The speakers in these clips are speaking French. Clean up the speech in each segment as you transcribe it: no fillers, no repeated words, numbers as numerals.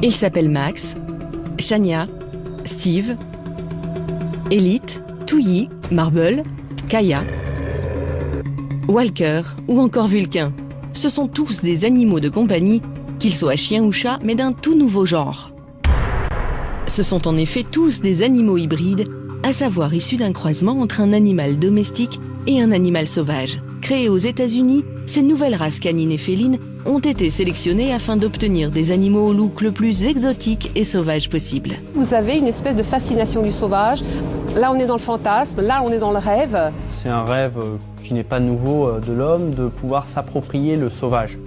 Ils s'appellent Max, Shania, Steve, Elite, Touilly, Marble, Kaya, Walker ou encore Vulcain. Ce sont tous des animaux de compagnie, qu'ils soient chiens ou chats, mais d'un tout nouveau genre. Ce sont en effet tous des animaux hybrides, à savoir issus d'un croisement entre un animal domestique et un animal sauvage. Créés aux États-Unis, ces nouvelles races canines et félines ont été sélectionnées afin d'obtenir des animaux au look le plus exotique et sauvage possible. Vous avez une espèce de fascination du sauvage. Là, on est dans le fantasme, là, on est dans le rêve. C'est un rêve qui n'est pas nouveau de l'homme, de pouvoir s'approprier le sauvage.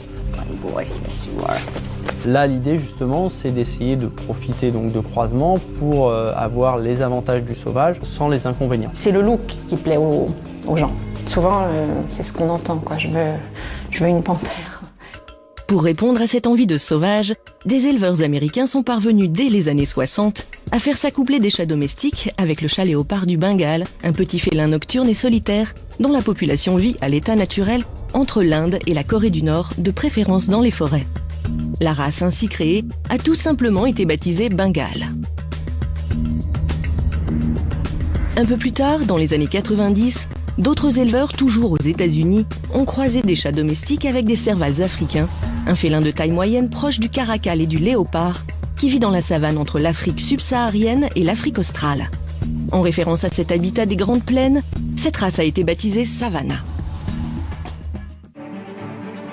Là, l'idée, justement, c'est d'essayer de profiter donc, de croisements pour avoir les avantages du sauvage sans les inconvénients. C'est le look qui plaît aux gens. Souvent, c'est ce qu'on entend, quoi. Je veux une panthère. Pour répondre à cette envie de sauvage, des éleveurs américains sont parvenus dès les années 60 à faire s'accoupler des chats domestiques avec le chat léopard du Bengale, un petit félin nocturne et solitaire dont la population vit à l'état naturel entre l'Inde et la Corée du Nord, de préférence dans les forêts. La race ainsi créée a tout simplement été baptisée Bengale. Un peu plus tard, dans les années 90, d'autres éleveurs, toujours aux États-Unis, ont croisé des chats domestiques avec des servals africains, un félin de taille moyenne proche du caracal et du léopard, qui vit dans la savane entre l'Afrique subsaharienne et l'Afrique australe. En référence à cet habitat des grandes plaines, cette race a été baptisée Savannah.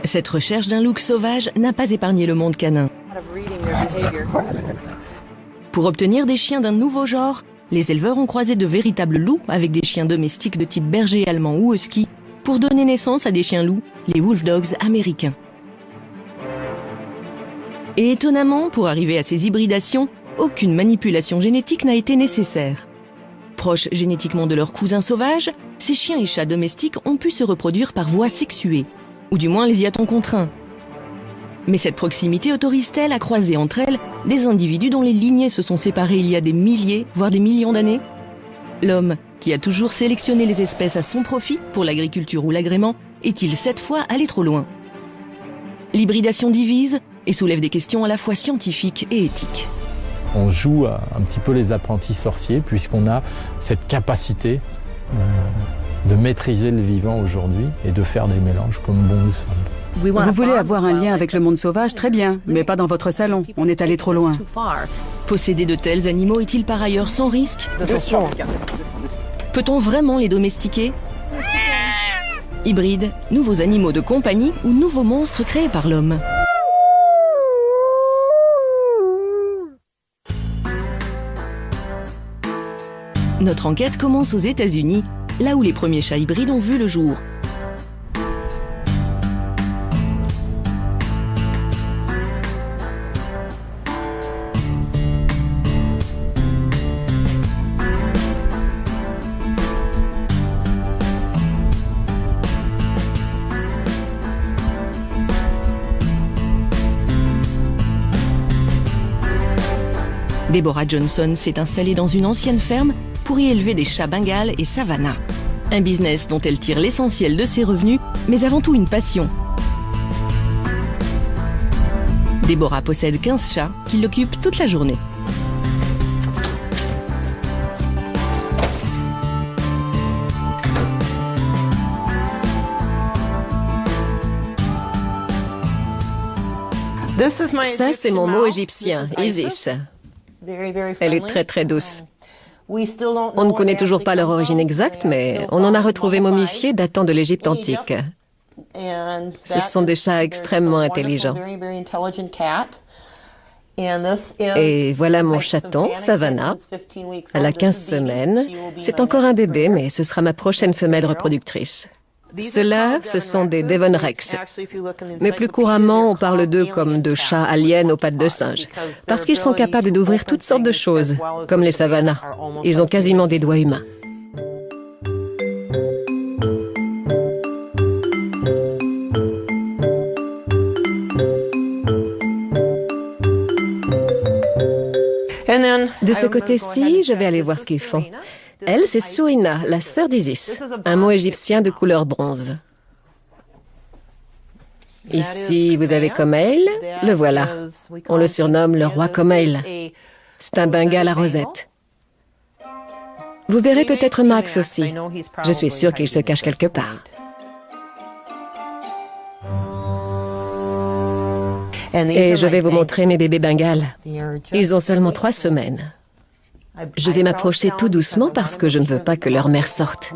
Cette recherche d'un look sauvage n'a pas épargné le monde canin. Pour obtenir des chiens d'un nouveau genre, les éleveurs ont croisé de véritables loups avec des chiens domestiques de type berger allemand ou husky pour donner naissance à des chiens loups, les wolf dogs américains. Et étonnamment, pour arriver à ces hybridations, aucune manipulation génétique n'a été nécessaire. Proches génétiquement de leurs cousins sauvages, ces chiens et chats domestiques ont pu se reproduire par voie sexuée, ou du moins les y a-t-on contraints. Mais cette proximité autorise-t-elle à croiser entre elles des individus dont les lignées se sont séparées il y a des milliers, voire des millions d'années? L'homme, qui a toujours sélectionné les espèces à son profit pour l'agriculture ou l'agrément, est-il cette fois allé trop loin? L'hybridation divise et soulève des questions à la fois scientifiques et éthiques. On joue un petit peu les apprentis sorciers puisqu'on a cette capacité de maîtriser le vivant aujourd'hui et de faire des mélanges comme bon nous semble. Vous voulez avoir un lien avec le monde sauvage, très bien, mais pas dans votre salon. On est allé trop loin. Posséder de tels animaux est-il par ailleurs sans risque? Peut-on vraiment les domestiquer? Hybrides, nouveaux animaux de compagnie ou nouveaux monstres créés par l'homme? Notre enquête commence aux États-Unis, là où les premiers chats hybrides ont vu le jour. Deborah Johnson s'est installée dans une ancienne ferme pour y élever des chats bengales et Savannah. Un business dont elle tire l'essentiel de ses revenus, mais avant tout une passion. Deborah possède 15 chats qui l'occupent toute la journée. Ça, c'est mon mot égyptien, Isis. Elle est très très douce. On ne connaît toujours pas leur origine exacte, mais on en a retrouvé momifiés datant de l'Égypte antique. Ce sont des chats extrêmement intelligents. Et voilà mon chaton, Savannah. Elle a 15 semaines. C'est encore un bébé, mais ce sera ma prochaine femelle reproductrice. Ceux-là, ce sont des Devon Rex. Mais plus couramment, on parle d'eux comme de chats aliens aux pattes de singe, parce qu'ils sont capables d'ouvrir toutes sortes de choses, comme les Savannah. Ils ont quasiment des doigts humains. De ce côté-ci, je vais aller voir ce qu'ils font. Elle, c'est Surina, la sœur d'Isis, un mot égyptien de couleur bronze. Ici, vous avez Comail, le voilà. On le surnomme le roi Comail. C'est un Bengale à rosette. Vous verrez peut-être Max aussi. Je suis sûre qu'il se cache quelque part. Et je vais vous montrer mes bébés Bengales. Ils ont seulement 3 semaines. Je vais m'approcher tout doucement parce que je ne veux pas que leur mère sorte.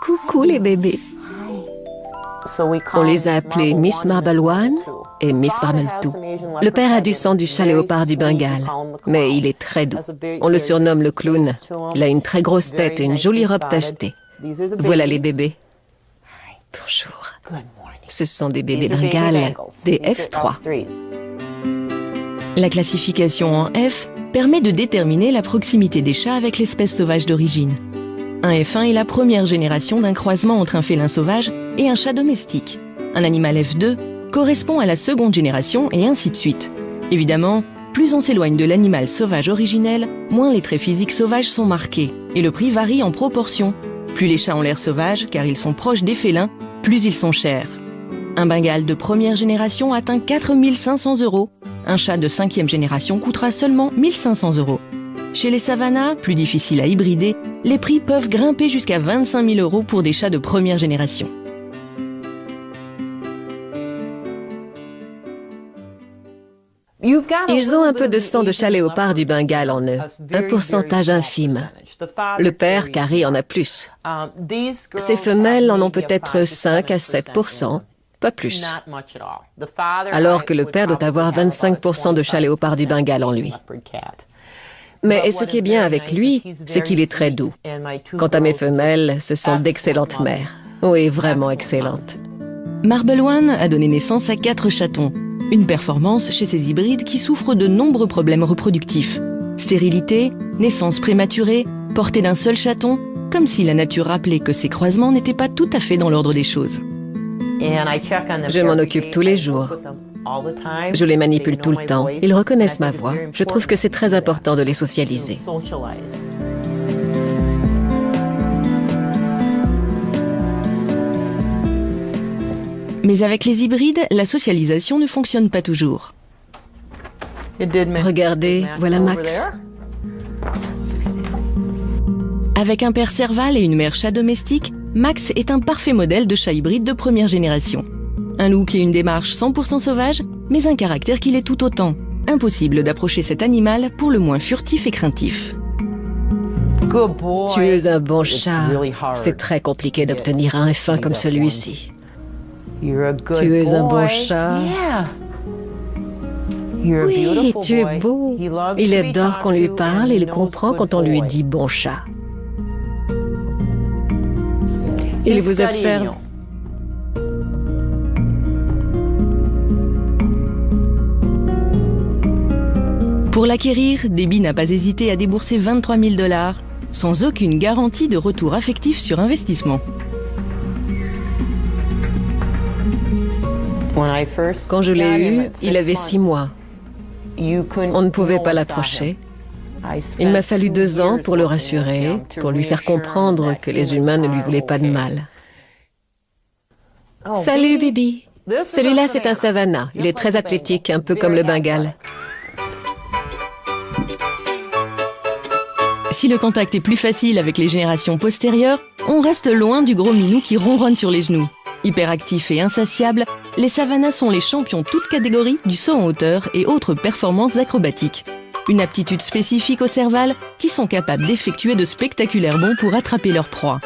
Coucou les bébés. On les a appelés Miss Marble One et Miss Marble Two. Le père a du sang du chat léopard du Bengale, mais il est très doux. On le surnomme le clown. Il a une très grosse tête et une jolie robe tachetée. Voilà les bébés. Bonjour. Ce sont des bébés Bengale, des F3. La classification en F permet de déterminer la proximité des chats avec l'espèce sauvage d'origine. Un F1 est la première génération d'un croisement entre un félin sauvage et un chat domestique. Un animal F2 correspond à la seconde génération et ainsi de suite. Évidemment, plus on s'éloigne de l'animal sauvage originel, moins les traits physiques sauvages sont marqués et le prix varie en proportion. Plus les chats ont l'air sauvages, car ils sont proches des félins, plus ils sont chers. Un Bengale de première génération atteint 4 500 €. Un chat de 5e génération coûtera seulement 1 500 €. Chez les Savannah, plus difficiles à hybrider, les prix peuvent grimper jusqu'à 25 000 € pour des chats de première génération. Ils ont un peu de sang de chat léopard du Bengale en eux, un pourcentage infime. Le père, Carrie, en a plus. Ces femelles en ont peut-être 5 à 7%, pas plus. Alors que le père doit avoir 25% de chat léopard du Bengale en lui. Mais ce qui est bien avec lui, c'est qu'il est très doux. Quant à mes femelles, ce sont d'excellentes mères. Oui, vraiment excellentes. Marble One a donné naissance à 4 chatons. Une performance chez ces hybrides qui souffrent de nombreux problèmes reproductifs. Stérilité, naissance prématurée, portée d'un seul chaton, comme si la nature rappelait que ces croisements n'étaient pas tout à fait dans l'ordre des choses. Je m'en occupe tous les jours. Je les manipule tout le temps. Ils reconnaissent ma voix. Je trouve que c'est très important de les socialiser. Mais avec les hybrides, la socialisation ne fonctionne pas toujours. Regardez, voilà Max. Avec un père serval et une mère chat domestique, Max est un parfait modèle de chat hybride de première génération. Un look et une démarche 100% sauvage, mais un caractère qui l'est tout autant. Impossible d'approcher cet animal pour le moins furtif et craintif. Tu es un bon chat. C'est très compliqué d'obtenir un F1 comme celui-ci. Tu es un bon chat. Oui, tu es beau. Il adore qu'on lui parle et il comprend quand on lui dit bon chat. Il vous observe. Pour l'acquérir, Debbie n'a pas hésité à débourser 23 000 $, sans aucune garantie de retour affectif sur investissement. Quand je l'ai eu, il avait 6 mois. On ne pouvait pas l'approcher. Il m'a fallu 2 ans pour le rassurer, pour lui faire comprendre que les humains ne lui voulaient pas de mal. Salut, Bibi. Celui-là, c'est un Savannah. Il est très athlétique, un peu comme le Bengale. Si le contact est plus facile avec les générations postérieures, on reste loin du gros minou qui ronronne sur les genoux. Hyperactifs et insatiables, les Savannah sont les champions toutes catégories du saut en hauteur et autres performances acrobatiques. Une aptitude spécifique aux cervales qui sont capables d'effectuer de spectaculaires bonds pour attraper leur proie.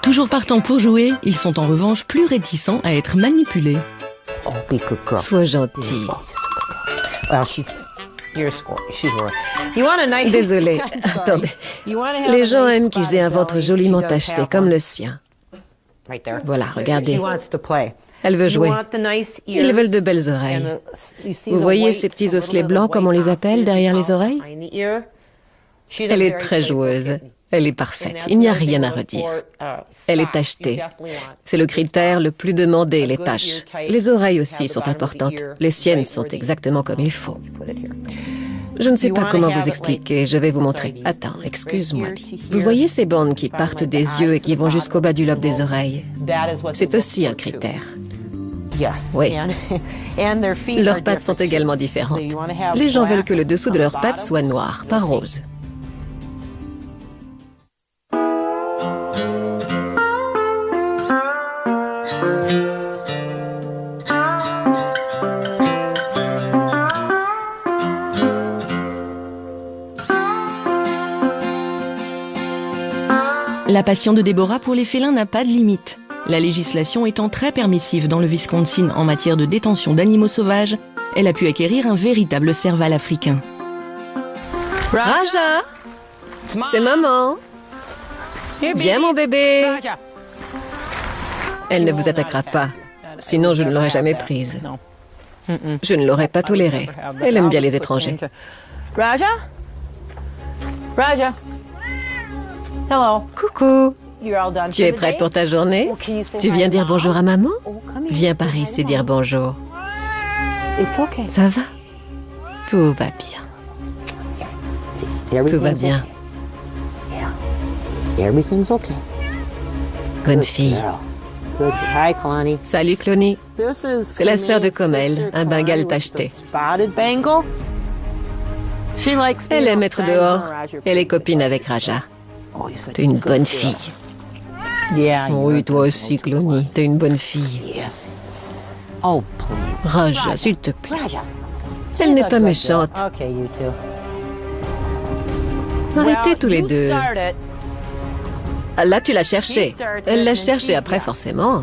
Toujours partant pour jouer, ils sont en revanche plus réticents à être manipulés. Sois gentil. Désolée, attendez. Les gens aiment qu'ils aient un ventre joliment tacheté, comme le sien. Voilà, regardez. Elle veut jouer. Ils veulent de belles oreilles. Vous voyez ces petits osselets blancs, comme on les appelle, derrière les oreilles? Elle est très joueuse. Elle est parfaite, il n'y a rien à redire. Elle est tachetée. C'est le critère le plus demandé, les taches. Les oreilles aussi sont importantes. Les siennes sont exactement comme il faut. Je ne sais pas comment vous expliquer, je vais vous montrer. Attends, excuse-moi. Vous voyez ces bandes qui partent des yeux et qui vont jusqu'au bas du lobe des oreilles? C'est aussi un critère. Oui. Leurs pattes sont également différentes. Les gens veulent que le dessous de leurs pattes soit noir, pas rose. La passion de Deborah pour les félins n'a pas de limite. La législation étant très permissive dans le Wisconsin en matière de détention d'animaux sauvages, elle a pu acquérir un véritable serval africain. Raja, c'est maman. Viens mon bébé. Elle ne vous attaquera pas, sinon je ne l'aurais jamais prise. Je ne l'aurais pas tolérée. Elle aime bien les étrangers. Raja? Raja? Hello. Coucou. You're all done Tu es prête pour ta journée? Tu viens dire bonjour à maman? Viens par ici dire bonjour. It's okay. Ça va? Tout va bien. Tout va bien. Everything's okay. Bonne fille. Good. Hi, Kalani. Salut Clony. C'est la sœur de Comel, un bengale tacheté. Spotted Bengal. She likes Elle aime être dehors. Elle est copine avec Raja. T'es une bonne fille. Oui, toi aussi, Clony. T'es une bonne fille. Oh, please. Raja, s'il te plaît. Raja. Elle n'est pas méchante. Okay, you two. Arrêtez tous les deux. Ah, là, tu l'as cherché. Elle l'a cherché après, forcément.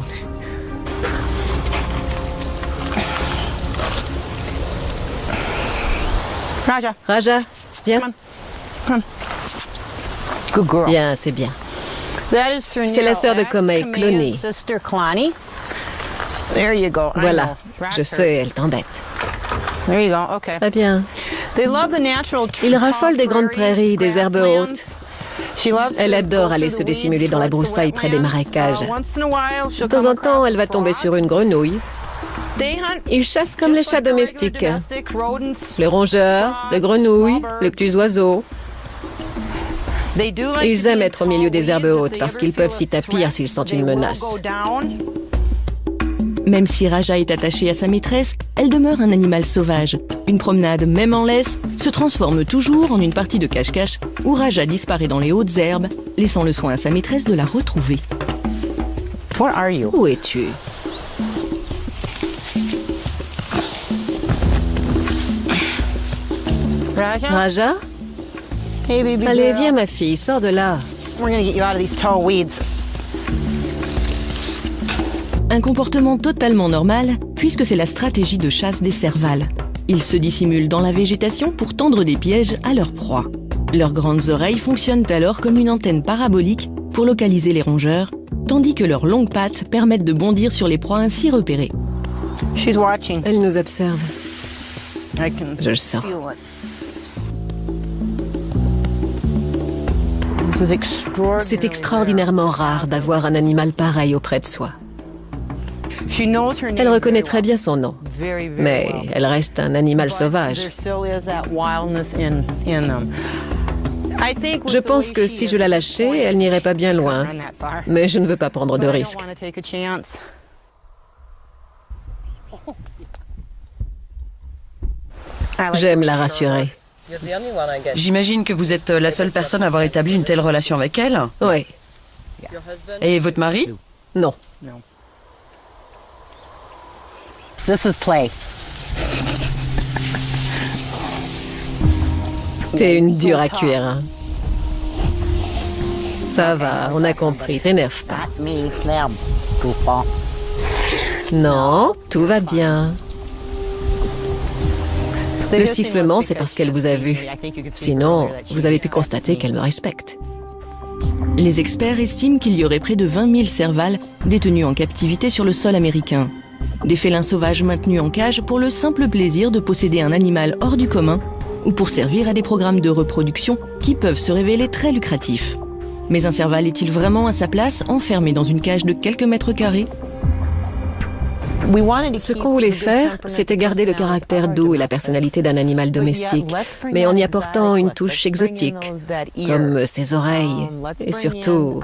Raja, viens. Good girl. Bien, c'est bien. C'est la sœur de Comey, Clony. There you go. Voilà, je sais, elle t'embête. There you go. Okay. Très bien. They love the natural Il raffole des grandes prairies, des herbes hautes. Elle adore aller se dissimuler dans la broussaille près des marécages. De temps en temps, elle va tomber sur une grenouille. Ils chassent comme les chats domestiques. Les rongeurs, les grenouilles, les petits oiseaux. Ils aiment être au milieu des herbes hautes parce qu'ils peuvent s'y tapir s'ils sentent une menace. Même si Raja est attachée à sa maîtresse, elle demeure un animal sauvage. Une promenade, même en laisse, se transforme toujours en une partie de cache-cache où Raja disparaît dans les hautes herbes, laissant le soin à sa maîtresse de la retrouver. Where are you? Où es-tu? Raja? Hey, baby Allez, girl. viens ma fille, sors de là. We're gonna get you out of these tall weeds. Un comportement totalement normal, puisque c'est la stratégie de chasse des servals. Ils se dissimulent dans la végétation pour tendre des pièges à leur proie. Leurs grandes oreilles fonctionnent alors comme une antenne parabolique pour localiser les rongeurs, tandis que leurs longues pattes permettent de bondir sur les proies ainsi repérées. She's watching. Elle nous observe. I can Je le sens. feel it. This is extraordinary. C'est extraordinairement rare d'avoir un animal pareil auprès de soi. She knows her name Elle reconnaît very très bien son nom, very, very mais well. elle reste un animal But sauvage. there still is that wildness in them. I think with Je the pense way que she si is je la at this lâchais, point, elle n'irait pas bien she loin. couldn't run that far. Mais je ne veux pas prendre de But I don't risques. wanna take a chance. I like J'aime to la reassure her. rassurer. J'imagine que vous êtes la seule personne à avoir établi une telle relation avec elle. Oui, Et votre mari? non. This is play. T'es une dure à cuire. Hein. Ça va, on a compris, t'énerve pas. Not me, them. Goofball. Non, tout va bien. Le sifflement, c'est parce qu'elle vous a vu. Sinon, vous avez pu constater qu'elle me respecte. Les experts estiment qu'il y aurait près de 20 000 servals détenus en captivité sur le sol américain. Des félins sauvages maintenus en cage pour le simple plaisir de posséder un animal hors du commun ou pour servir à des programmes de reproduction qui peuvent se révéler très lucratifs. Mais un serval est-il vraiment à sa place, enfermé dans une cage de quelques mètres carrés? Ce qu'on voulait faire, c'était garder le caractère doux et la personnalité d'un animal domestique, mais en y apportant une touche exotique, comme ses oreilles, et surtout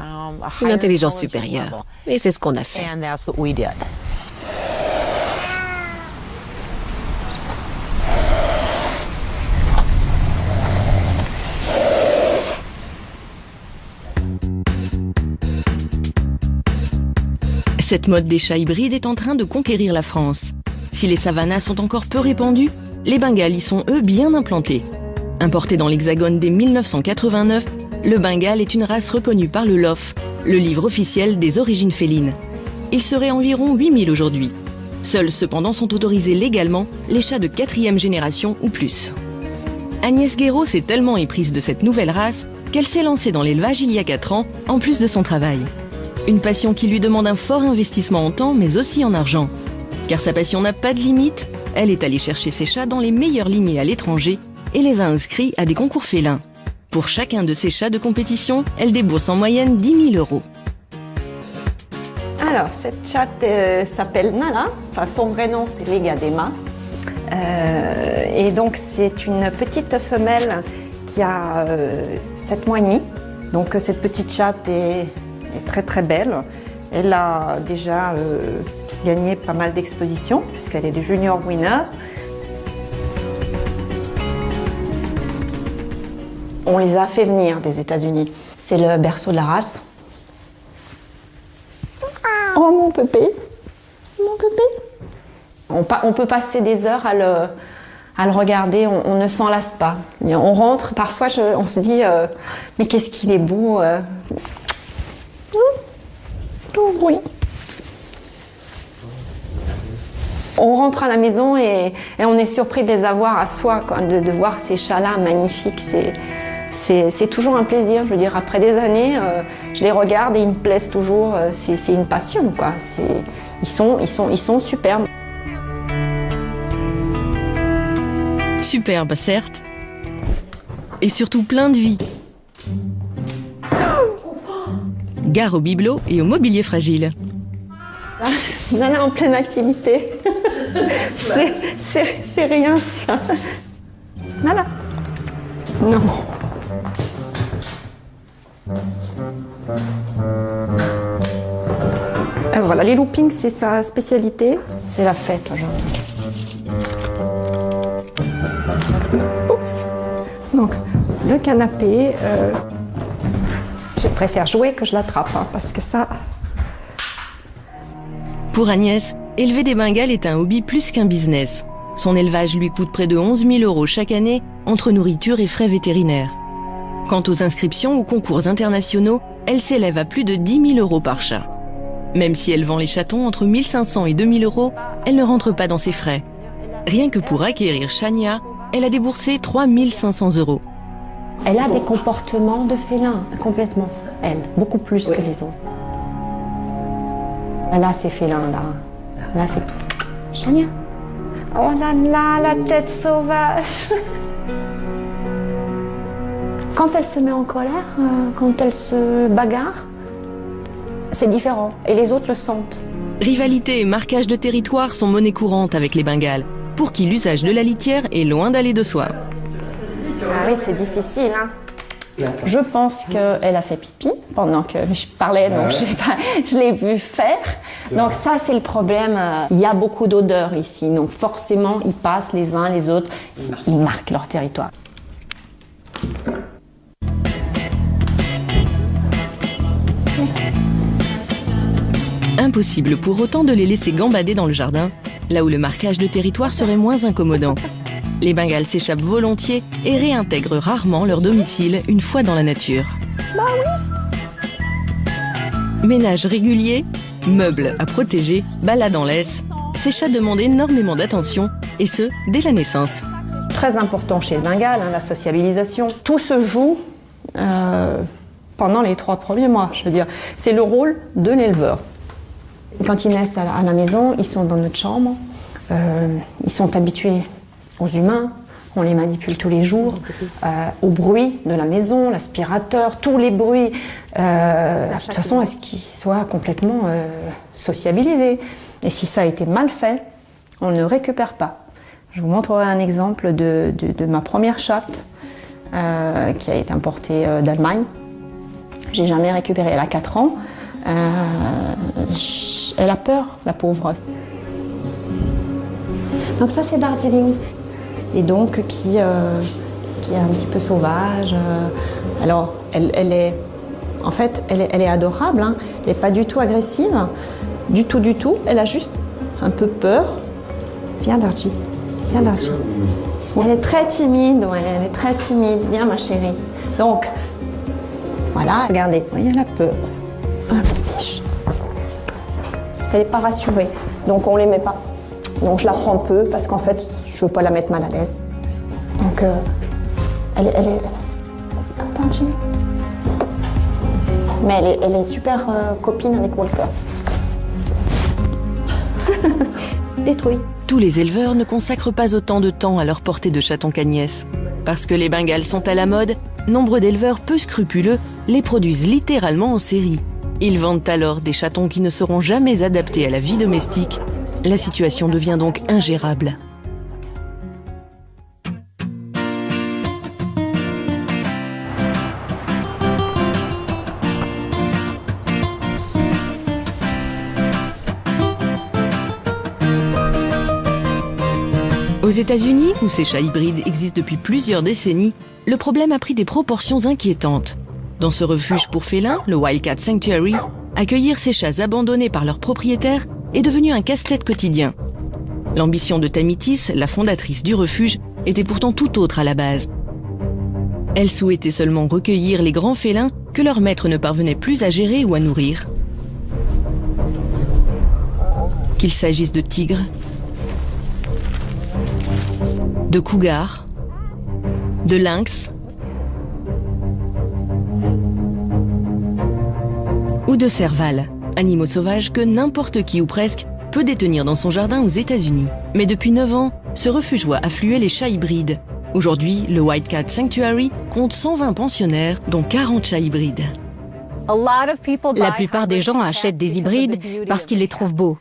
une intelligence supérieure. Et c'est ce qu'on a fait. Cette mode des chats hybrides est en train de conquérir la France. Si les savannas sont encore peu répandus, les Bengales y sont eux bien implantés. Importé dans l'Hexagone dès 1989, le Bengale est une race reconnue par le LOF, le livre officiel des origines félines. Il serait environ 8000 aujourd'hui. Seuls cependant sont autorisés légalement les chats de 4e génération ou plus. Agnès Guéraud s'est tellement éprise de cette nouvelle race qu'elle s'est lancée dans l'élevage il y a 4 ans, en plus de son travail. Une passion qui lui demande un fort investissement en temps, mais aussi en argent. Car sa passion n'a pas de limite, elle est allée chercher ses chats dans les meilleures lignées à l'étranger et les a inscrits à des concours félins. Pour chacun de ses chats de compétition, elle débourse en moyenne 10 000 €. Alors, cette chatte s'appelle Nala, enfin son vrai nom c'est Legadema. Et donc c'est une petite femelle qui a 7 mois et demi. Donc cette petite chatte est très très belle. Elle a déjà gagné pas mal d'expositions puisqu'elle est des junior winner. On les a fait venir des États-Unis. C'est le berceau de la race. Oh mon pépé, mon pépé. On peut passer des heures à le regarder, on ne s'en lasse pas. On rentre, parfois on se dit mais qu'est-ce qu'il est beau. Oh oui. On rentre à la maison et on est surpris de les avoir à soi, quoi, de voir ces chats-là magnifiques. C'est toujours un plaisir. Je veux dire, après des années, je les regarde et ils me plaisent toujours. C'est une passion, quoi. Ils sont superbes. Superbe, certes, et surtout plein de vie. Gare au bibelot et au mobilier fragile. Nana en pleine activité. C'est rien. Nana. Non. Alors voilà, les loopings, c'est sa spécialité. C'est la fête aujourd'hui. Ouf. Donc, le canapé, je préfère jouer que je l'attrape, hein, parce que ça... Pour Agnès, élever des Bengales est un hobby plus qu'un business. Son élevage lui coûte près de 11 000 € chaque année, entre nourriture et frais vétérinaires. Quant aux inscriptions aux concours internationaux, elle s'élève à plus de 10 000 € par chat. Même si elle vend les chatons entre 1 500 et 2 000 €, elle ne rentre pas dans ses frais. Rien que pour acquérir Chania, elle a déboursé 3 500 €. Elle a des comportements de félin, complètement. Elle, beaucoup plus que les autres. Là, c'est félin, là. Là, c'est... Chania. Oh là là, la tête sauvage. Quand elle se met en colère, quand elle se bagarre, c'est différent. Et les autres le sentent. Rivalité et marquage de territoire sont monnaie courante avec les Bengales, pour qui l'usage de la litière est loin d'aller de soi. Ah oui, c'est difficile, hein. Je pense qu'elle a fait pipi pendant que je parlais, donc je l'ai vu faire. Donc ça, c'est le problème. Il y a beaucoup d'odeurs ici, donc forcément, ils passent les uns les autres, ils marquent leur territoire. Impossible pour autant de les laisser gambader dans le jardin, là où le marquage de territoire serait moins incommodant. Les Bengales s'échappent volontiers et réintègrent rarement leur domicile une fois dans la nature. Bah oui. Ménage régulier, meubles à protéger, balades en laisse, ces chats demandent énormément d'attention, et ce, dès la naissance. Très important chez le Bengale, hein, la sociabilisation. Tout se joue pendant les 3 premiers mois, je veux dire. C'est le rôle de l'éleveur. Quand ils naissent à la maison, ils sont dans notre chambre, ils sont habitués aux humains, On les manipule tous les jours, au bruit de la maison, l'aspirateur, tous les bruits, de toute façon à ce qu'ils soient complètement sociabilisés. Et si ça a été mal fait, on ne récupère pas. Je vous montrerai un exemple de ma première chatte qui a été importée d'Allemagne. J'ai jamais récupéré, elle a 4 ans. Elle a peur, la pauvre. Donc ça c'est Darjeeling. Et donc qui est un petit peu sauvage. Alors elle est adorable, hein. Elle n'est pas du tout agressive, du tout. Elle a juste un peu peur. Viens Darji, viens Darji. Elle est très timide, ouais, elle est très timide. Viens ma chérie. Donc voilà, regardez, vous voyez, elle a peur. Elle n'est pas rassurée, donc on ne les met pas. Donc je la prends peu parce qu'en fait, je ne veux pas la mettre mal à l'aise. Donc elle est... Attends, Jimmy. Mais elle est super copine avec Walker. Détruit. Tous les éleveurs ne consacrent pas autant de temps à leur portée de chatons cagnès. Parce que les Bengales sont à la mode, nombre d'éleveurs peu scrupuleux les produisent littéralement en série. Ils vendent alors des chatons qui ne seront jamais adaptés à la vie domestique. La situation devient donc ingérable. Aux États-Unis, où ces chats hybrides existent depuis plusieurs décennies, le problème a pris des proportions inquiétantes. Dans ce refuge pour félins, le Wildcat Sanctuary, accueillir ces chats abandonnés par leurs propriétaires est devenu un casse-tête quotidien. L'ambition de Tamitis, la fondatrice du refuge, était pourtant tout autre à la base. Elle souhaitait seulement recueillir les grands félins que leur maître ne parvenait plus à gérer ou à nourrir. Qu'il s'agisse de tigres, de cougars, de lynx ou de serval, animaux sauvages que n'importe qui ou presque peut détenir dans son jardin aux États-Unis. Mais depuis 9 ans, ce refuge voit affluer les chats hybrides. Aujourd'hui, le Wildcat Sanctuary compte 120 pensionnaires, dont 40 chats hybrides. La plupart des gens achètent des hybrides parce qu'ils les trouvent beaux,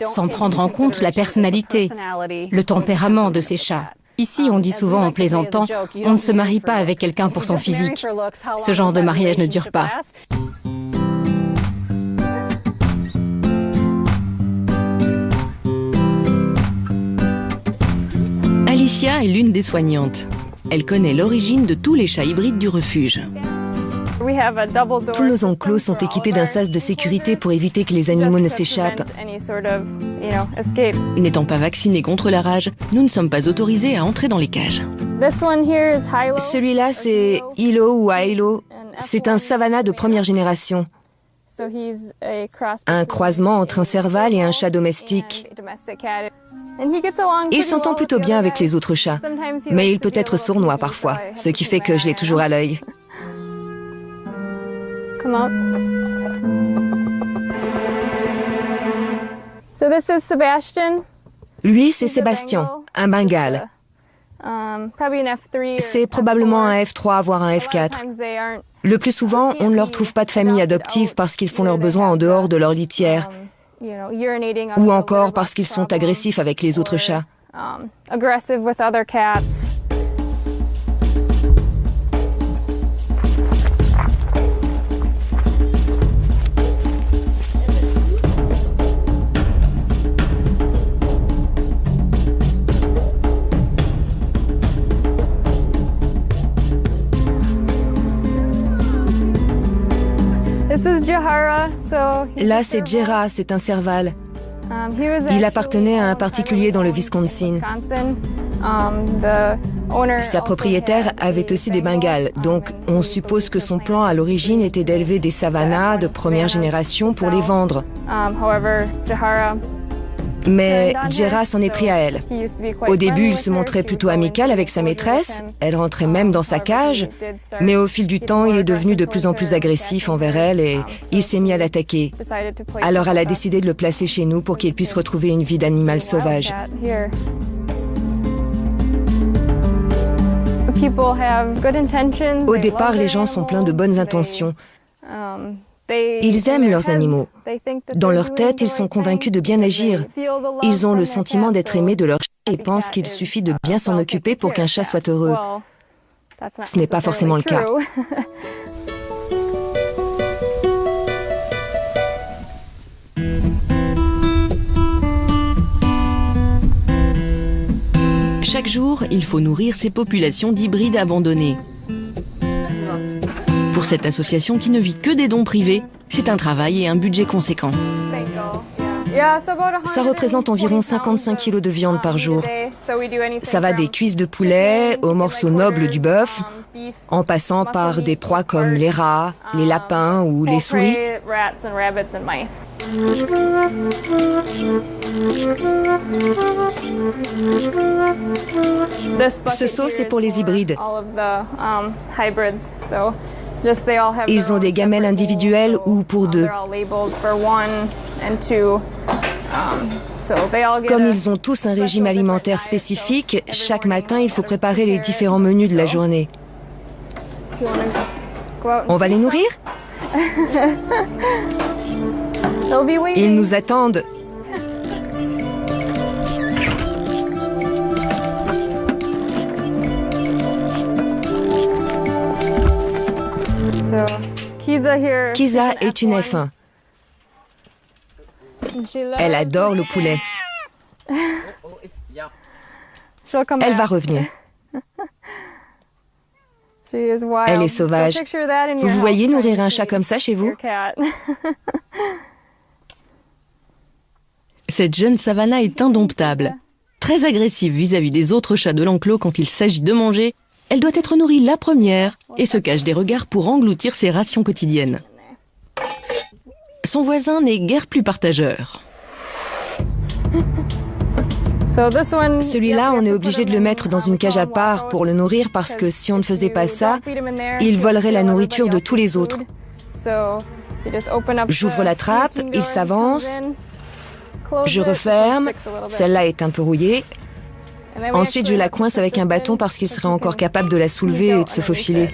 sans prendre en compte la personnalité, le tempérament de ces chats. Ici, on dit souvent en plaisantant, on ne se marie pas avec quelqu'un pour son physique. Ce genre de mariage ne dure pas. Alicia est l'une des soignantes. Elle connaît l'origine de tous les chats hybrides du refuge. Tous nos enclos sont équipés d'un sas de sécurité pour éviter que les animaux ne s'échappent. N'étant pas vaccinés contre la rage, nous ne sommes pas autorisés à entrer dans les cages. Celui-là, c'est Hilo ou Hilo. C'est un savannah de première génération. Un croisement entre un serval et un chat domestique. Il s'entend plutôt bien avec les autres chats, mais il peut être sournois parfois, ce qui fait que je l'ai toujours à l'œil. Lui, c'est Sébastien, un Bengale. C'est probablement un F3, voire un F4. Le plus souvent, on ne leur trouve pas de famille adoptive parce qu'ils font leurs besoins en dehors de leur litière, ou encore parce qu'ils sont agressifs avec les autres chats. Là, c'est Jera, c'est un serval. Il appartenait à un particulier dans le Wisconsin. Sa propriétaire avait aussi des Bengales, donc on suppose que son plan à l'origine était d'élever des savannas de première génération pour les vendre. Mais Jera s'en est pris à elle. Au début, il se montrait plutôt amical avec sa maîtresse, elle rentrait même dans sa cage, mais au fil du temps, il est devenu de plus en plus agressif envers elle et il s'est mis à l'attaquer. Alors elle a décidé de le placer chez nous pour qu'il puisse retrouver une vie d'animal sauvage. Au départ, les gens sont pleins de bonnes intentions. Ils aiment leurs animaux. Dans leur tête, ils sont convaincus de bien agir. Ils ont le sentiment d'être aimés de leur chat et pensent qu'il suffit de bien s'en occuper pour qu'un chat soit heureux. Ce n'est pas forcément le cas. Chaque jour, il faut nourrir ces populations d'hybrides abandonnés. Pour cette association qui ne vit que des dons privés, c'est un travail et un budget conséquent. Ça représente environ 55 kilos de viande par jour. Ça va des cuisses de poulet aux morceaux nobles du bœuf, en passant par des proies comme les rats, les lapins ou les souris. Ce seau, c'est pour les hybrides. Ils ont des gamelles individuelles ou pour deux. Comme ils ont tous un régime alimentaire spécifique, chaque matin, il faut préparer les différents menus de la journée. On va les nourrir? Ils nous attendent. Kisa est une F1. Elle adore le poulet. Elle va revenir. Elle est sauvage. Vous voyez nourrir un chat comme ça chez vous? Cette jeune Savannah est indomptable. Très agressive vis-à-vis des autres chats de l'enclos quand il s'agit de manger, elle doit être nourrie la première et se cache des regards pour engloutir ses rations quotidiennes. Son voisin n'est guère plus partageur. Celui-là, on est obligé de le mettre dans une cage à part pour le nourrir parce que si on ne faisait pas ça, il volerait la nourriture de tous les autres. J'ouvre la trappe, il s'avance, je referme, celle-là est un peu rouillée. Ensuite, je la coince avec un bâton parce qu'il serait encore capable de la soulever et de se faufiler.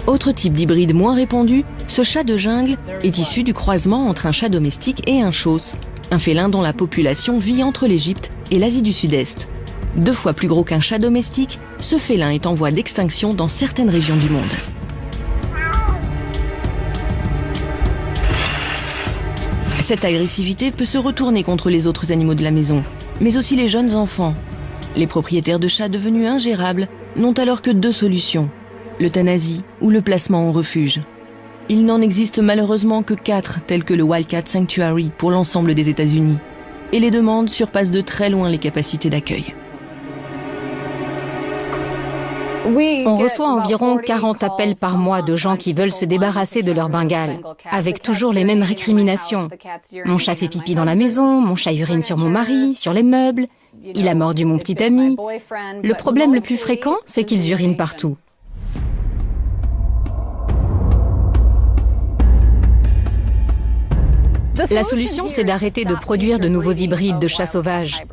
Autre type d'hybride moins répandu, ce chat de jungle est issu du croisement entre un chat domestique et un chaos, un félin dont la population vit entre l'Égypte et l'Asie du Sud-Est. 2 fois plus gros qu'un chat domestique, ce félin est en voie d'extinction dans certaines régions du monde. Cette agressivité peut se retourner contre les autres animaux de la maison, mais aussi les jeunes enfants. Les propriétaires de chats devenus ingérables n'ont alors que 2 solutions, l'euthanasie ou le placement en refuge. Il n'en existe malheureusement que 4 tels que le Wildcat Sanctuary pour l'ensemble des États-Unis. Et les demandes surpassent de très loin les capacités d'accueil. On reçoit environ 40 appels par mois de gens qui veulent se débarrasser de leur Bengale, avec toujours les mêmes récriminations. Mon chat fait pipi dans la maison, mon chat urine sur mon mari, sur les meubles, il a mordu mon petit ami. Le problème le plus fréquent, c'est qu'ils urinent partout. La solution, c'est d'arrêter de produire de nouveaux hybrides de chats sauvages.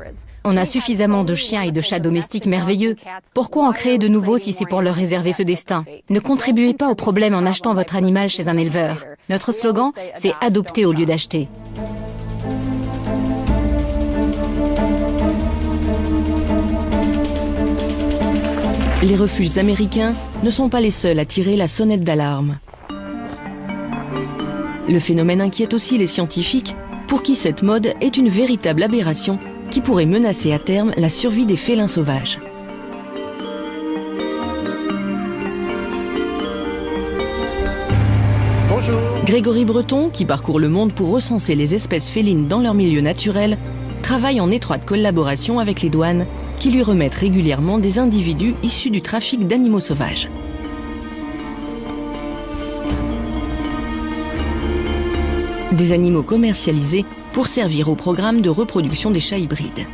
On a suffisamment de chiens et de chats domestiques merveilleux. Pourquoi en créer de nouveaux si c'est pour leur réserver ce destin? Ne contribuez pas au problème en achetant votre animal chez un éleveur. Notre slogan, c'est « adopter au lieu d'acheter ». Les refuges américains ne sont pas les seuls à tirer la sonnette d'alarme. Le phénomène inquiète aussi les scientifiques, pour qui cette mode est une véritable aberration qui pourrait menacer à terme la survie des félins sauvages. Bonjour. Grégory Breton, qui parcourt le monde pour recenser les espèces félines dans leur milieu naturel, travaille en étroite collaboration avec les douanes qui lui remettent régulièrement des individus issus du trafic d'animaux sauvages. Des animaux commercialisés pour servir au programme de reproduction des chats hybrides.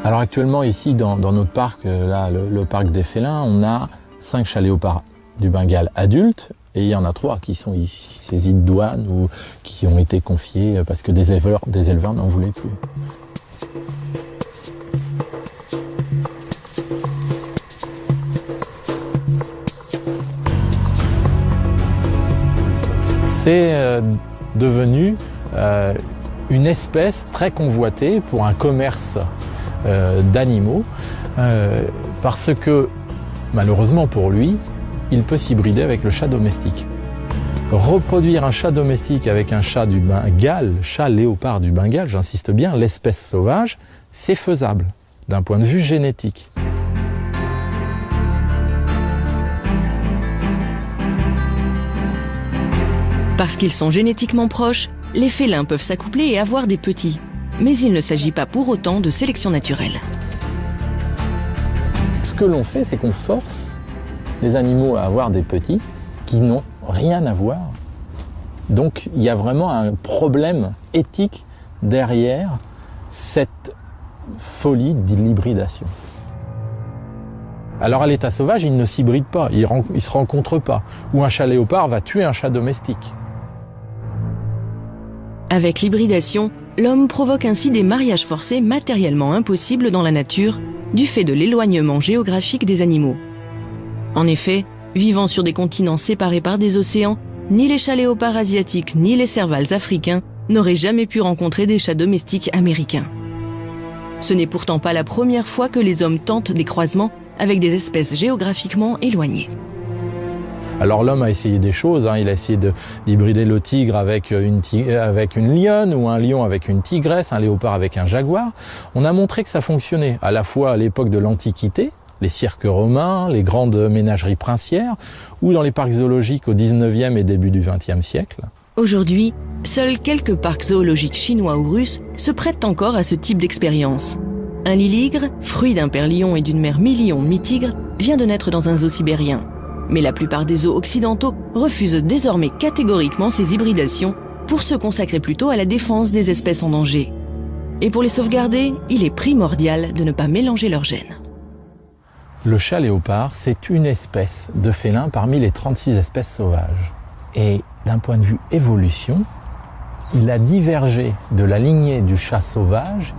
Alors actuellement ici dans notre parc, là, le parc des félins, on a 5 chats léopards du Bengale adultes et il y en a 3 qui sont ici saisis de douane ou qui ont été confiés parce que des éleveurs n'en voulaient plus. c'est devenu une espèce très convoitée pour un commerce d'animaux, parce que, malheureusement pour lui, il peut s'hybrider avec le chat domestique. Reproduire un chat domestique avec un chat du Bengale, chat léopard du Bengale, j'insiste bien, l'espèce sauvage, c'est faisable d'un point de vue génétique. Parce qu'ils sont génétiquement proches, les félins peuvent s'accoupler et avoir des petits. Mais il ne s'agit pas pour autant de sélection naturelle. Ce que l'on fait, c'est qu'on force les animaux à avoir des petits qui n'ont rien à voir. Donc il y a vraiment un problème éthique derrière cette folie de l'hybridation. Alors à l'état sauvage, ils ne s'hybrident pas, ils ne se rencontrent pas. Ou un chat léopard va tuer un chat domestique. Avec l'hybridation, l'homme provoque ainsi des mariages forcés matériellement impossibles dans la nature du fait de l'éloignement géographique des animaux. En effet, vivant sur des continents séparés par des océans, ni les chats léopards asiatiques ni les servals africains n'auraient jamais pu rencontrer des chats domestiques américains. Ce n'est pourtant pas la première fois que les hommes tentent des croisements avec des espèces géographiquement éloignées. Alors l'homme a essayé des choses, il a essayé d'hybrider le tigre avec une lionne, ou un lion avec une tigresse, un léopard avec un jaguar. On a montré que ça fonctionnait, à la fois à l'époque de l'Antiquité, les cirques romains, les grandes ménageries princières, ou dans les parcs zoologiques au 19e et début du 20e siècle. Aujourd'hui, seuls quelques parcs zoologiques chinois ou russes se prêtent encore à ce type d'expérience. Un liligre, fruit d'un père lion et d'une mère mi-lion, mi-tigre, vient de naître dans un zoo sibérien. Mais la plupart des zoos occidentaux refusent désormais catégoriquement ces hybridations pour se consacrer plutôt à la défense des espèces en danger. Et pour les sauvegarder, il est primordial de ne pas mélanger leurs gènes. Le chat léopard, c'est une espèce de félin parmi les 36 espèces sauvages. Et d'un point de vue évolution, il a divergé de la lignée du chat sauvage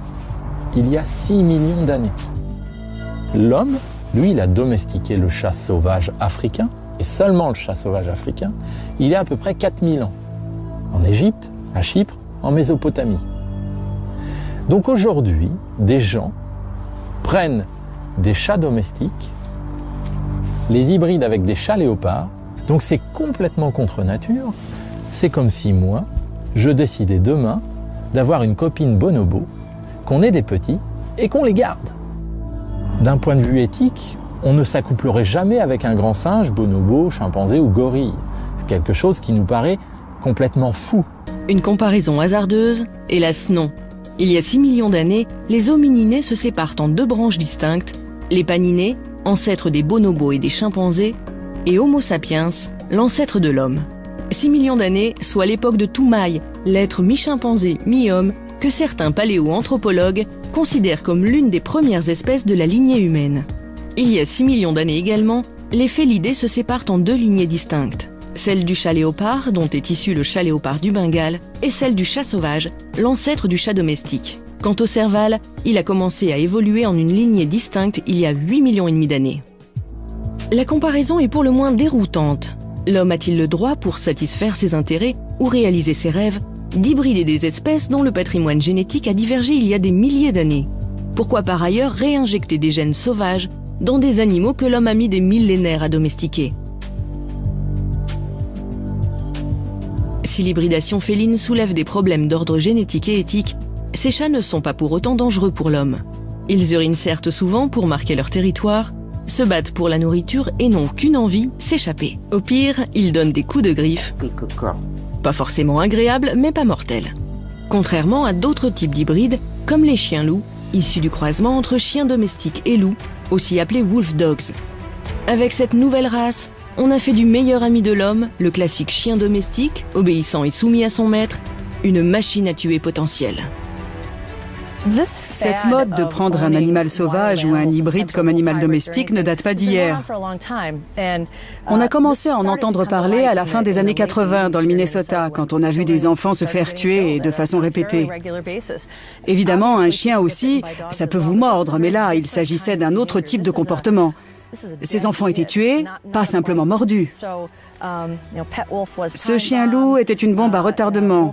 il y a 6 millions d'années. L'homme, lui, il a domestiqué le chat sauvage africain, et seulement le chat sauvage africain, il y a à peu près 4000 ans. En Égypte, à Chypre, en Mésopotamie. Donc aujourd'hui, des gens prennent des chats domestiques, les hybrident avec des chats léopards, donc c'est complètement contre nature. C'est comme si moi, je décidais demain d'avoir une copine bonobo, qu'on ait des petits et qu'on les garde. D'un point de vue éthique, on ne s'accouplerait jamais avec un grand singe, bonobo, chimpanzé ou gorille. C'est quelque chose qui nous paraît complètement fou. Une comparaison hasardeuse? Hélas non. Il y a 6 millions d'années, les homininés se séparent en 2 branches distinctes, les paninés, ancêtres des bonobos et des chimpanzés, et Homo sapiens, l'ancêtre de l'homme. 6 millions d'années, soit l'époque de Toumaï, l'être mi-chimpanzé, mi-homme, que certains paléoanthropologues considèrent comme l'une des premières espèces de la lignée humaine. Il y a 6 millions d'années également, les félidés se séparent en 2 lignées distinctes. Celle du chat léopard, dont est issu le chat léopard du Bengale, et celle du chat sauvage, l'ancêtre du chat domestique. Quant au serval, il a commencé à évoluer en une lignée distincte il y a 8 millions et demi d'années. La comparaison est pour le moins déroutante. L'homme a-t-il le droit, pour satisfaire ses intérêts ou réaliser ses rêves, d'hybrider des espèces dont le patrimoine génétique a divergé il y a des milliers d'années? Pourquoi par ailleurs réinjecter des gènes sauvages dans des animaux que l'homme a mis des millénaires à domestiquer? Si l'hybridation féline soulève des problèmes d'ordre génétique et éthique, ces chats ne sont pas pour autant dangereux pour l'homme. Ils urinent certes souvent pour marquer leur territoire, se battent pour la nourriture et n'ont qu'une envie, s'échapper. Au pire, ils donnent des coups de griffe. Pas forcément agréables, mais pas mortels. Contrairement à d'autres types d'hybrides, comme les chiens-loups, issus du croisement entre chiens domestiques et loups, aussi appelés wolf dogs. Avec cette nouvelle race, on a fait du meilleur ami de l'homme, le classique chien domestique, obéissant et soumis à son maître, une machine à tuer potentielle. Cette mode de prendre un animal sauvage ou un hybride comme animal domestique ne date pas d'hier. On a commencé à en entendre parler à la fin des années 80 dans le Minnesota, quand on a vu des enfants se faire tuer et de façon répétée. Évidemment, un chien aussi, ça peut vous mordre, mais là, il s'agissait d'un autre type de comportement. Ces enfants étaient tués, pas simplement mordus. Ce chien-loup était une bombe à retardement.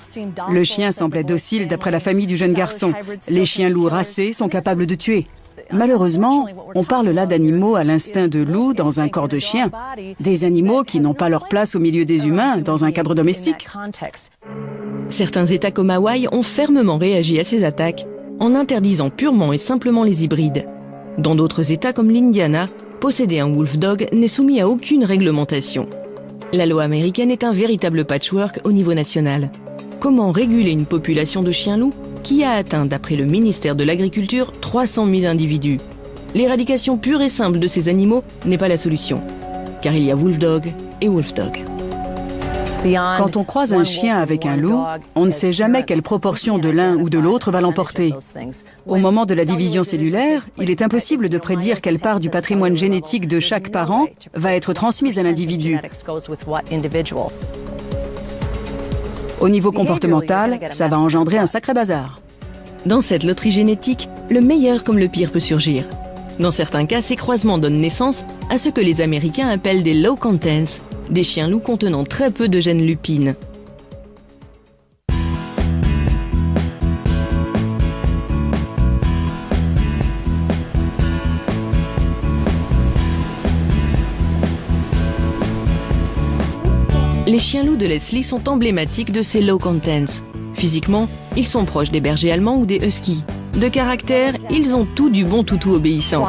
Le chien semblait docile d'après la famille du jeune garçon. Les chiens-loups racés sont capables de tuer. Malheureusement, on parle là d'animaux à l'instinct de loup dans un corps de chien. Des animaux qui n'ont pas leur place au milieu des humains dans un cadre domestique. Certains États comme Hawaï ont fermement réagi à ces attaques en interdisant purement et simplement les hybrides. Dans d'autres États comme l'Indiana, posséder un wolfdog n'est soumis à aucune réglementation. La loi américaine est un véritable patchwork au niveau national. Comment réguler une population de chiens-loups qui a atteint, d'après le ministère de l'Agriculture, 300 000 individus? L'éradication pure et simple de ces animaux n'est pas la solution, car il y a wolfdog et wolfdog. Quand on croise un chien avec un loup, on ne sait jamais quelle proportion de l'un ou de l'autre va l'emporter. Au moment de la division cellulaire, il est impossible de prédire quelle part du patrimoine génétique de chaque parent va être transmise à l'individu. Au niveau comportemental, ça va engendrer un sacré bazar. Dans cette loterie génétique, le meilleur comme le pire peut surgir. Dans certains cas, ces croisements donnent naissance à ce que les Américains appellent des low contents, des chiens-loups contenant très peu de gènes lupines. Les chiens-loups de Leslie sont emblématiques de ces low contents. Physiquement, ils sont proches des bergers allemands ou des huskies. De caractère, ils ont tout du bon toutou obéissant.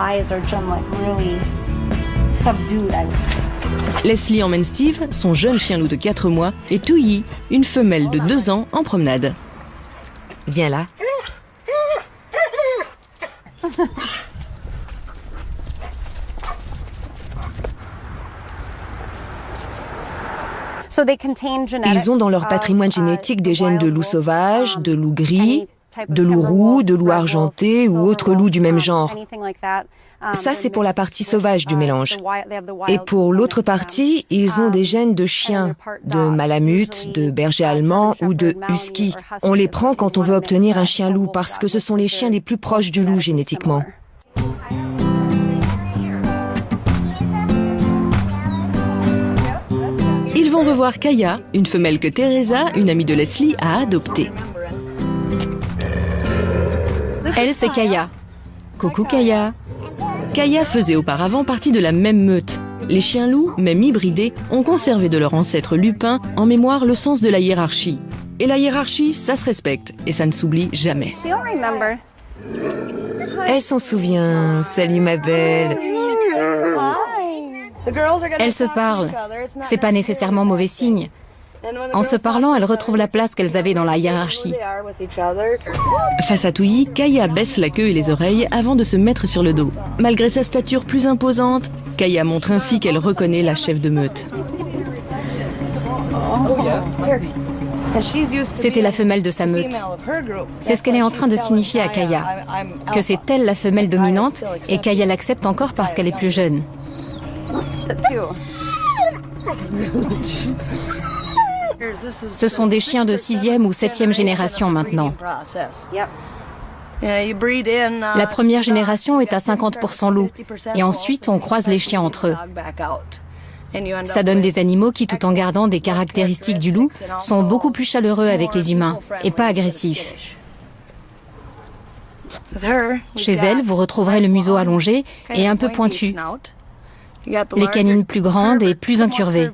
Leslie emmène Steve, son jeune chien-loup de 4 mois, et Touyi, une femelle de 2 ans, en promenade. Viens là. Ils ont dans leur patrimoine génétique des gènes de loup sauvage, de loup gris, de loup roux, de loup argenté ou autres loups du même genre. Ça, c'est pour la partie sauvage du mélange. Et pour l'autre partie, ils ont des gènes de chiens, de malamutes, de berger allemand ou de husky. On les prend quand on veut obtenir un chien loup parce que ce sont les chiens les plus proches du loup génétiquement. Ils vont revoir Kaya, une femelle que Teresa, une amie de Leslie, a adoptée. Elle, c'est Kaya. Coucou Kaya. Kaya faisait auparavant partie de la même meute. Les chiens-loups, même hybridés, ont conservé de leur ancêtre lupin en mémoire le sens de la hiérarchie. Et la hiérarchie, ça se respecte et ça ne s'oublie jamais. Elle s'en souvient. Salut ma belle. Elles se parlent. C'est pas nécessairement mauvais signe. En se parlant, elles retrouvent la place qu'elles avaient dans la hiérarchie. Face à Touyi, Kaya baisse la queue et les oreilles avant de se mettre sur le dos. Malgré sa stature plus imposante, Kaya montre ainsi qu'elle reconnaît la chef de meute. C'était la femelle de sa meute. C'est ce qu'elle est en train de signifier à Kaya, que c'est elle la femelle dominante et Kaya l'accepte encore parce qu'elle est plus jeune. Ce sont des chiens de 6e ou 7e génération maintenant. La première génération est à 50% loup et ensuite on croise les chiens entre eux. Ça donne des animaux qui, tout en gardant des caractéristiques du loup, sont beaucoup plus chaleureux avec les humains et pas agressifs. Chez elle, vous retrouverez le museau allongé et un peu pointu, les canines plus grandes et plus incurvées.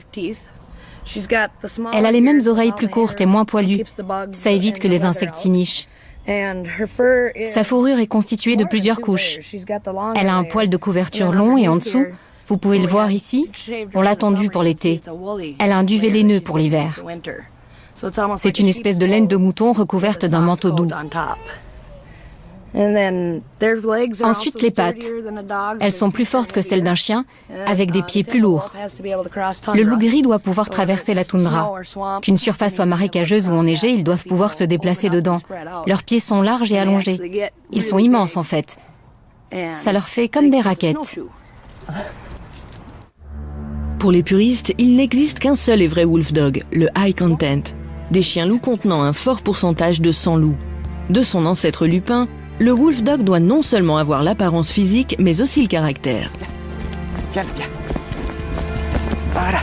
Elle a les mêmes oreilles plus courtes et moins poilues. Ça évite que les insectes s'y nichent. Sa fourrure est constituée de plusieurs couches. Elle a un poil de couverture long et en dessous, vous pouvez le voir ici, on l'a tendue pour l'été. Elle a un duvet laineux pour l'hiver. C'est une espèce de laine de mouton recouverte d'un manteau doux. Ensuite, les pattes. Elles sont plus fortes que celles d'un chien, avec des pieds plus lourds. Le loup gris doit pouvoir traverser la toundra. Qu'une surface soit marécageuse ou enneigée, ils doivent pouvoir se déplacer dedans. Leurs pieds sont larges et allongés. Ils sont immenses en fait. Ça leur fait comme des raquettes. Pour les puristes, il n'existe qu'un seul et vrai wolfdog, le high content. Des chiens-loups contenant un fort pourcentage de sang loup. De son ancêtre lupin, le wolfdog doit non seulement avoir l'apparence physique, mais aussi le caractère. Viens, viens. Voilà.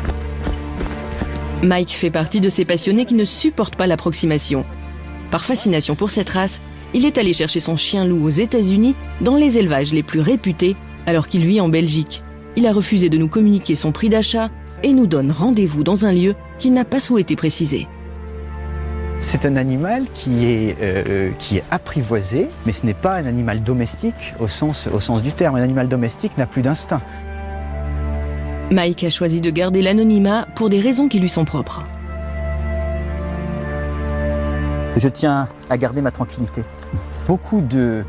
Mike fait partie de ces passionnés qui ne supportent pas l'approximation. Par fascination pour cette race, il est allé chercher son chien loup aux États-Unis, dans les élevages les plus réputés, alors qu'il vit en Belgique. Il a refusé de nous communiquer son prix d'achat et nous donne rendez-vous dans un lieu qu'il n'a pas souhaité préciser. C'est un animal qui est apprivoisé, mais ce n'est pas un animal domestique au sens du terme. Un animal domestique n'a plus d'instinct. Mike a choisi de garder l'anonymat pour des raisons qui lui sont propres. Je tiens à garder ma tranquillité. Beaucoup de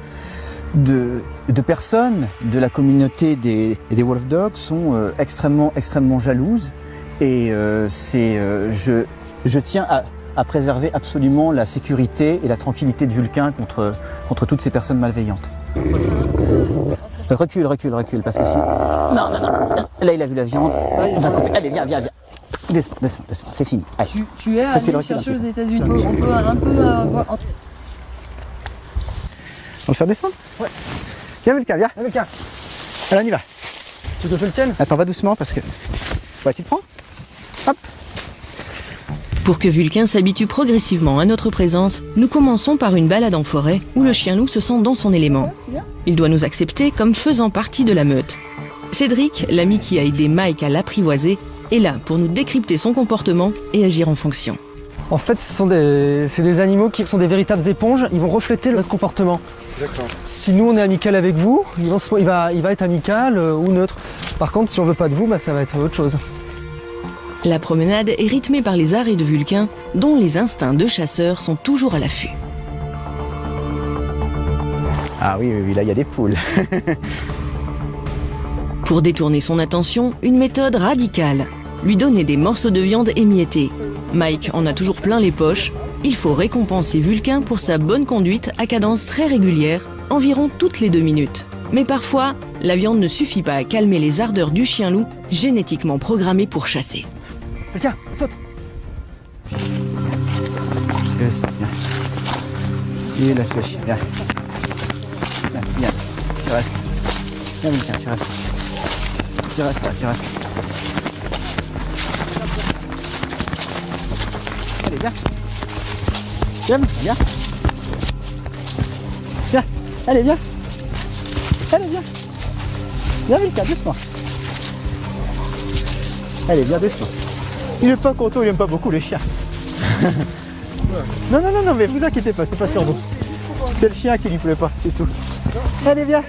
personnes de la communauté des Wolf Dogs sont extrêmement jalouses et je tiens à préserver absolument la sécurité et la tranquillité de Vulcain contre toutes ces personnes malveillantes. Recule, parce que si... Non. Là, il a vu la viande. On va couper. Allez, viens. Descends, c'est fini. Allez. Tu es allé chercher aux États-Unis. On peut un peu voir. On va le faire descendre? Ouais. Viens, Vulcain, viens. Vulcain. Allez, on y va. Tu veux que je le tienne? Attends, va doucement parce que... Ouais, tu le prends? Hop. Pour que Vulcain s'habitue progressivement à notre présence, nous commençons par une balade en forêt où le chien loup se sent dans son élément. Il doit nous accepter comme faisant partie de la meute. Cédric, l'ami qui a aidé Mike à l'apprivoiser, est là pour nous décrypter son comportement et agir en fonction. En fait, c'est des animaux qui sont des véritables éponges, ils vont refléter notre comportement. Si nous on est amical avec vous, il va être amical ou neutre. Par contre, si on veut pas de vous, ça va être autre chose. La promenade est rythmée par les arrêts de Vulcain, dont les instincts de chasseur sont toujours à l'affût. Ah oui, là il y a des poules. Pour détourner son attention, une méthode radicale. Lui donner des morceaux de viande émiettés. Mike en a toujours plein les poches. Il faut récompenser Vulcain pour sa bonne conduite à cadence très régulière, environ toutes les 2 minutes. Mais parfois, la viande ne suffit pas à calmer les ardeurs du chien loup, génétiquement programmé pour chasser. Tiens, saute. Viens. Et laisse le chien, viens. Viens, tu restes. Viens, Vulcain, tu restes. Tu restes là, tu restes. Allez, viens. Viens. Viens. Allez, viens. Viens, Vulcain, doucement. Allez, viens, doucement. Il est pas content, il aime pas beaucoup les chiens. Non, mais vous inquiétez pas, c'est pas sur vous. C'est le chien qui lui plaît pas, c'est tout. Allez, viens.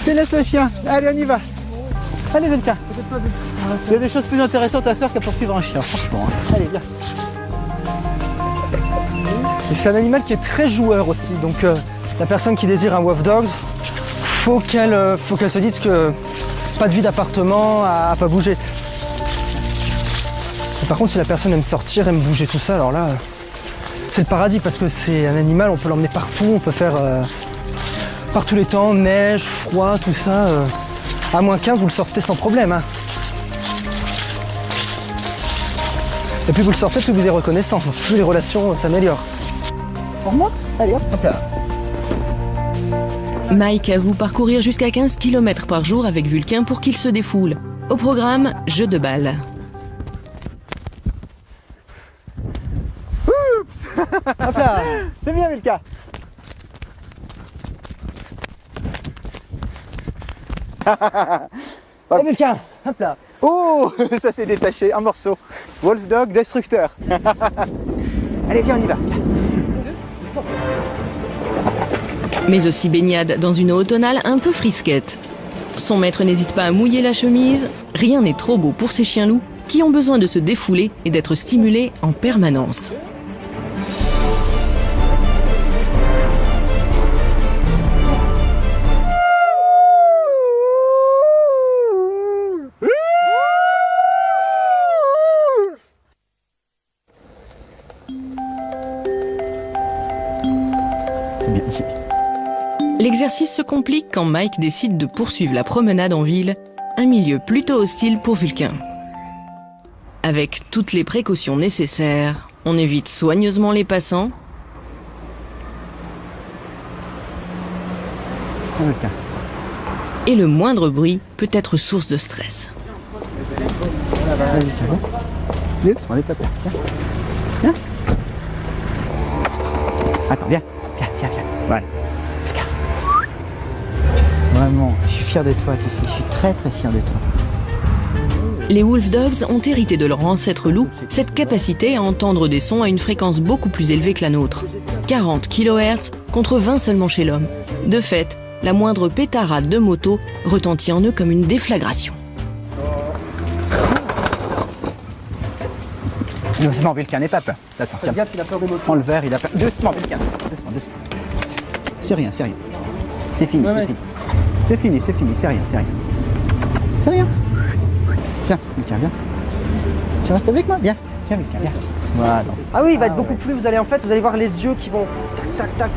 Tu laisses le chien. Allez, on y va. Allez, Vulcain. Il y a des choses plus intéressantes à faire qu'à poursuivre un chien, franchement. Allez, viens. Et c'est un animal qui est très joueur aussi, donc la personne qui désire un Wolf Dog, faut qu'elle se dise que pas de vie d'appartement, à pas bouger. Et par contre, si la personne aime sortir, aime bouger, tout ça, alors là, c'est le paradis parce que c'est un animal, on peut l'emmener partout, on peut faire par tous les temps, neige, froid, tout ça. À moins 15, vous le sortez sans problème. Hein. Et plus vous le sortez, plus vous êtes reconnaissant, plus les relations s'améliorent. On remonte? Allez, hop là. Mike avoue parcourir jusqu'à 15 km par jour avec Vulcain pour qu'il se défoule. Au programme, jeu de balle. Oups. Hop là. C'est bien, Vulcain. Allez, Vulcain, hop là. Oh, ça s'est détaché, un morceau. Wolf Dog destructeur. Allez, viens, on y va. Viens. Mais aussi baignade dans une eau automnale un peu frisquette. Son maître n'hésite pas à mouiller la chemise. Rien n'est trop beau pour ces chiens loups qui ont besoin de se défouler et d'être stimulés en permanence. L'exercice se complique quand Mike décide de poursuivre la promenade en ville, un milieu plutôt hostile pour Vulcain. Avec toutes les précautions nécessaires, on évite soigneusement les passants. Vulcain. Et le moindre bruit peut être source de stress. Viens. Attends, viens. Voilà. Vraiment, je suis fier de toi, tu sais. Je suis très très fier de toi. Les wolf dogs ont hérité de leur ancêtre loup cette capacité à entendre des sons à une fréquence beaucoup plus élevée que la nôtre. 40 kHz contre 20 seulement chez l'homme. De fait, la moindre pétarade de moto retentit en eux comme une déflagration. Doucement, Vulcain, n'aie pas peur. Attends, tiens. Il a peur des motos. Prends le verre, il a peur. Doucement, Vulcain, doucement. C'est rien. C'est fini, c'est fini, c'est rien. C'est rien. Viens, Vulcain, viens. Tu restes avec moi? Viens, Vulcain, viens. Voilà. Ah oui, il va être beaucoup plus, vous allez voir les yeux qui vont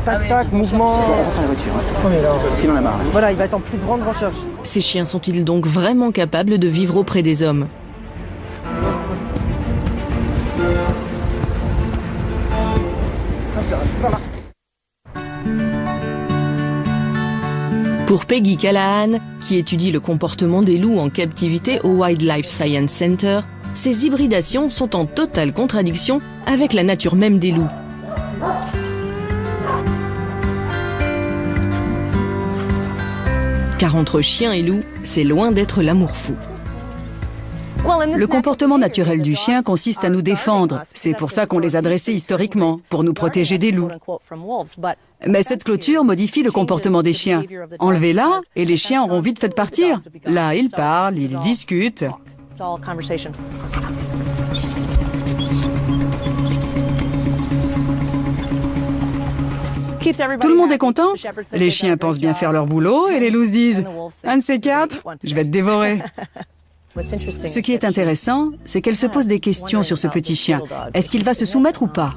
tac, mouvement. Attends la voiture. Sinon on a marre. Voilà, il va être en plus grande recherche. Ces chiens sont-ils donc vraiment capables de vivre auprès des hommes? Pour Peggy Callahan, qui étudie le comportement des loups en captivité au Wildlife Science Center, ces hybridations sont en totale contradiction avec la nature même des loups. Car entre chien et loup, c'est loin d'être l'amour fou. Le comportement naturel du chien consiste à nous défendre. C'est pour ça qu'on les a dressés historiquement, pour nous protéger des loups. Mais cette clôture modifie le comportement des chiens. Enlevez-la et les chiens auront vite fait partir. Là, ils parlent, ils discutent. Tout le monde est content. Les chiens pensent bien faire leur boulot et les loups se disent « Un de ces quatre, je vais te dévorer ». Ce qui est intéressant, c'est qu'elle se pose des questions sur ce petit chien. Est-ce qu'il va se soumettre ou pas?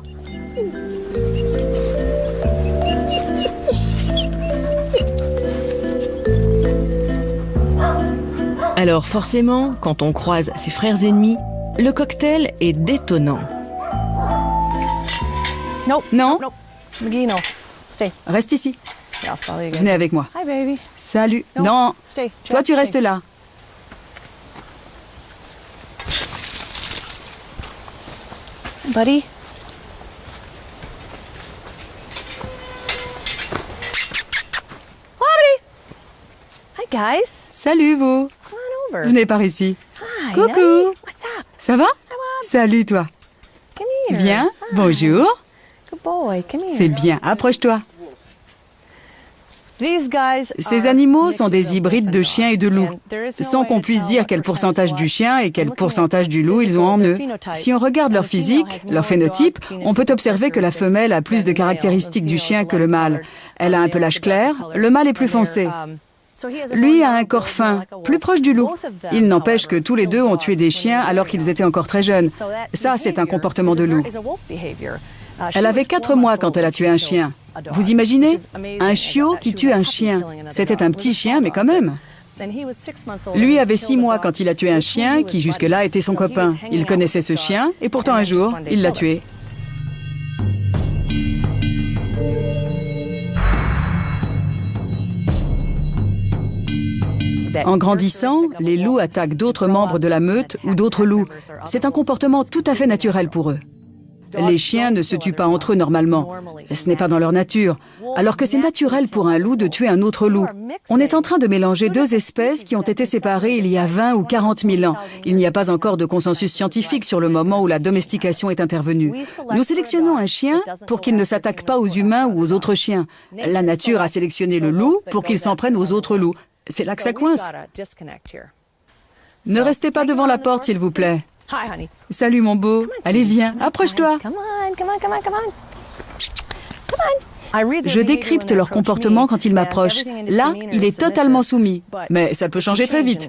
Alors forcément, quand on croise ses frères ennemis, le cocktail est détonnant. Non. Reste ici. Venez avec moi. Salut. Non. Toi, tu restes là. Buddy? Hi guys. Salut vous. Venez par ici. Hi, Coucou. What's up? Ça va? Salut toi. Come here. Viens. Hi. Bonjour. Good boy. Come here. C'est bien. Approche-toi. Ces animaux sont des hybrides de chiens et de loups, sans qu'on puisse dire quel pourcentage du chien et quel pourcentage du loup ils ont en eux. Si on regarde leur physique, leur phénotype, on peut observer que la femelle a plus de caractéristiques du chien que le mâle. Elle a un pelage clair, le mâle est plus foncé. Lui a un corps fin, plus proche du loup. Il n'empêche que tous les deux ont tué des chiens alors qu'ils étaient encore très jeunes. Ça, c'est un comportement de loup. Elle avait 4 mois quand elle a tué un chien. Vous imaginez? Un chiot qui tue un chien. C'était un petit chien, mais quand même. Lui avait 6 mois quand il a tué un chien qui jusque-là était son copain. Il connaissait ce chien et pourtant un jour, il l'a tué. En grandissant, les loups attaquent d'autres membres de la meute ou d'autres loups. C'est un comportement tout à fait naturel pour eux. Les chiens ne se tuent pas entre eux normalement. Ce n'est pas dans leur nature. Alors que c'est naturel pour un loup de tuer un autre loup. On est en train de mélanger 2 espèces qui ont été séparées il y a 20 ou 40 000 ans. Il n'y a pas encore de consensus scientifique sur le moment où la domestication est intervenue. Nous sélectionnons un chien pour qu'il ne s'attaque pas aux humains ou aux autres chiens. La nature a sélectionné le loup pour qu'il s'en prenne aux autres loups. C'est là que ça coince. Ne restez pas devant la porte, s'il vous plaît. Salut mon beau, allez viens, approche-toi. Je décrypte leur comportement quand ils m'approchent. Là, il est totalement soumis, mais ça peut changer très vite.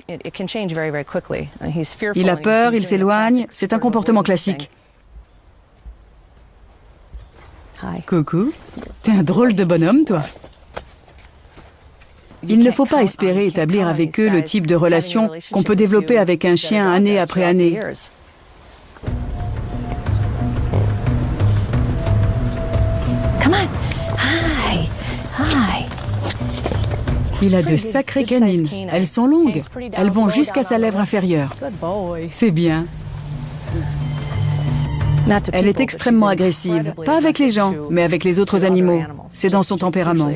Il a peur, il s'éloigne, c'est un comportement classique. Coucou, t'es un drôle de bonhomme, toi. Il ne faut pas espérer établir avec eux le type de relation qu'on peut développer avec un chien année après année. Il a de sacrées canines. Elles sont longues. Elles vont jusqu'à sa lèvre inférieure. C'est bien. Elle est extrêmement agressive. Pas avec les gens, mais avec les autres animaux. C'est dans son tempérament.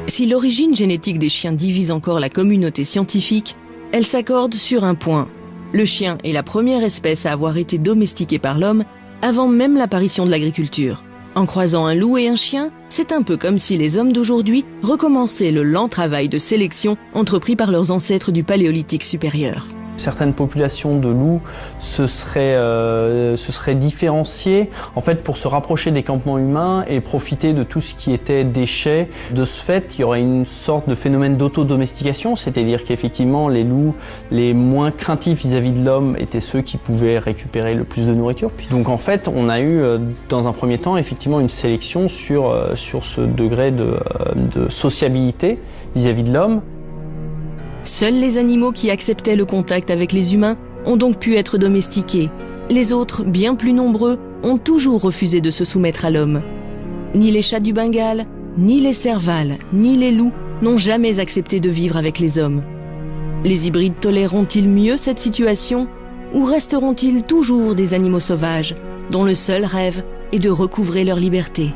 Si l'origine génétique des chiens divise encore la communauté scientifique, elle s'accorde sur un point. Le chien est la première espèce à avoir été domestiquée par l'homme avant même l'apparition de l'agriculture. En croisant un loup et un chien, c'est un peu comme si les hommes d'aujourd'hui recommençaient le lent travail de sélection entrepris par leurs ancêtres du Paléolithique supérieur. Certaines populations de loups se seraient différenciées en fait pour se rapprocher des campements humains et profiter de tout ce qui était déchets. De ce fait, il y aurait une sorte de phénomène d'autodomestication, c'est-à-dire qu'effectivement les loups les moins craintifs vis-à-vis de l'homme étaient ceux qui pouvaient récupérer le plus de nourriture. Puis donc en fait, on a eu dans un premier temps effectivement une sélection sur ce degré de sociabilité vis-à-vis de l'homme. Seuls les animaux qui acceptaient le contact avec les humains ont donc pu être domestiqués. Les autres, bien plus nombreux, ont toujours refusé de se soumettre à l'homme. Ni les chats du Bengale, ni les servals, ni les loups n'ont jamais accepté de vivre avec les hommes. Les hybrides toléreront-ils mieux cette situation ou resteront-ils toujours des animaux sauvages dont le seul rêve est de recouvrer leur liberté ?